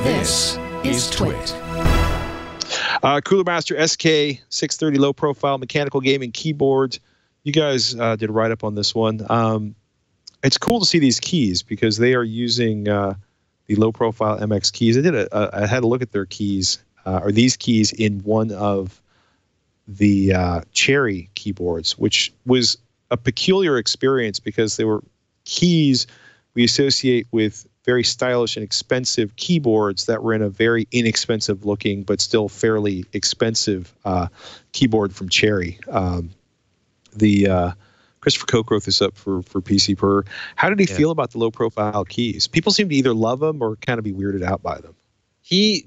This is Twit. Cooler Master SK630 low profile mechanical gaming keyboard. You guys did a write-up on this one. It's cool to see these keys because they are using the low profile MX keys. I had a look at their keys, or these keys, in one of the Cherry keyboards, which was a peculiar experience because they were keys we associate with very stylish and expensive keyboards that were in a very inexpensive looking but still fairly expensive keyboard from Cherry. Christopher Koch wrote this up for PC Per. How did he feel about the low profile keys? People seem to either love them or kind of be weirded out by them. He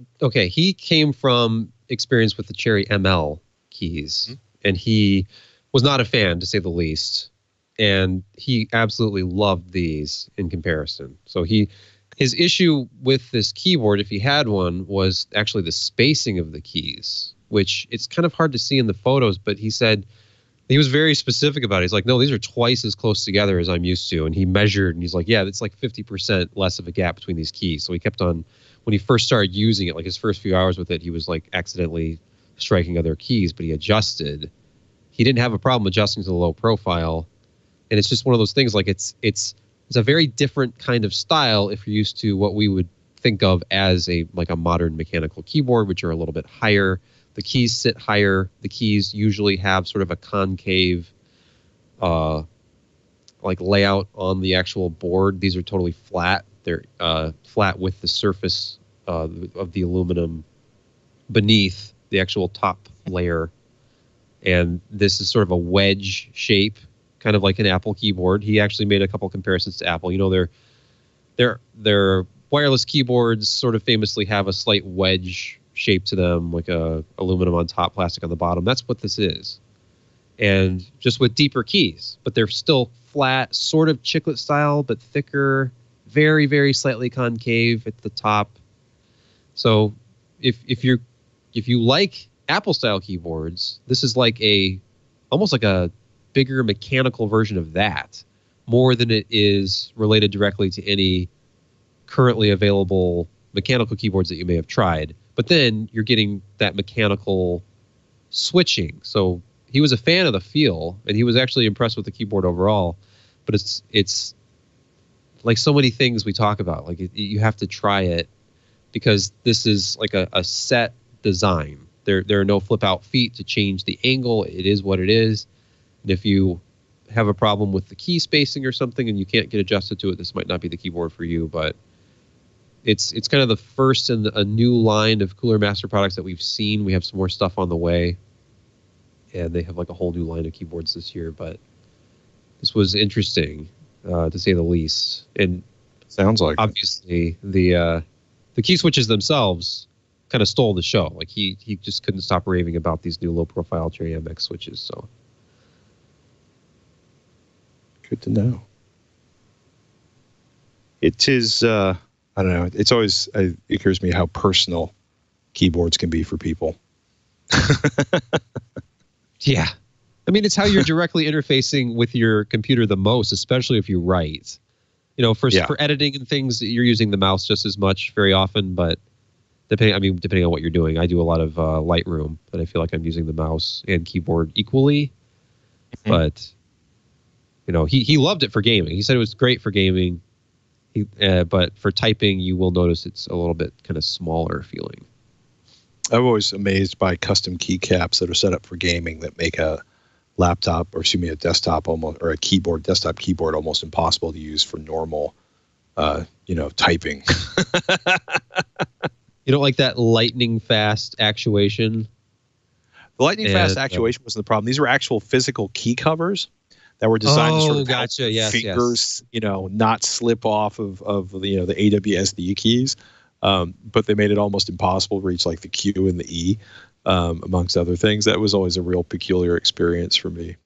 came from experience with the Cherry ML keys, and he was not a fan, to say the least. And he absolutely loved these in comparison. So his issue with this keyboard, if he had one, was actually the spacing of the keys, which it's kind of hard to see in the photos, but he said he was very specific about it. He's like, no, these are twice as close together as I'm used to. And he measured, and he's like, yeah, it's like 50% less of a gap between these keys. So he kept on, when he first started using it, like his first few hours with it, he was like accidentally striking other keys, but he adjusted. He didn't have a problem adjusting to the low profile. And it's just one of those things, like it's a very different kind of style if you're used to what we would think of as a modern mechanical keyboard, which are a little bit higher. The keys sit higher. The keys usually have sort of a concave layout on the actual board. These are totally flat. They're flat with the surface of the aluminum beneath the actual top layer. And this is sort of a wedge shape, kind of like an Apple keyboard. He actually made a couple comparisons to Apple. You know, their wireless keyboards sort of famously have a slight wedge shape to them, like a aluminum on top, plastic on the bottom. That's what this is. And just with deeper keys, but they're still flat, sort of chiclet style, but thicker, very, very slightly concave at the top. So if you like Apple style keyboards, this is like almost like a bigger mechanical version of that, more than it is related directly to any currently available mechanical keyboards that you may have tried. But then you're getting that mechanical switching. So he was a fan of the feel, and he was actually impressed with the keyboard overall. But it's like so many things we talk about. Like you have to try it because this is like a set design. There are no flip out feet to change the angle. It is what it is. And if you have a problem with the key spacing or something and you can't get adjusted to it, this might not be the keyboard for you. But it's kind of the first in a new line of Cooler Master products that we've seen. We have some more stuff on the way, and they have like a whole new line of keyboards this year. But this was interesting, to say the least. And sounds like obviously the key switches themselves kind of stole the show. Like he just couldn't stop raving about these new low profile Cherry MX switches. So good to know. It is, I don't know. It's always, it occurs to me how personal keyboards can be for people. Yeah. I mean, it's how you're directly interfacing with your computer the most, especially if you write. You know, for editing and things, you're using the mouse just as much very often, but depending on what you're doing. I do a lot of Lightroom, but I feel like I'm using the mouse and keyboard equally. Mm-hmm. But you know, he loved it for gaming. He said it was great for gaming. But for typing, you will notice it's a little bit kind of smaller feeling. I'm always amazed by custom keycaps that are set up for gaming that make a laptop, or excuse me, a desktop or a desktop keyboard almost impossible to use for normal, typing. You don't like that lightning fast actuation? The lightning fast actuation wasn't the problem. These were actual physical key covers that were designed to sort of help fingers, not slip off of the AWSD keys. But they made it almost impossible to reach like the Q and the E, amongst other things. That was always a real peculiar experience for me.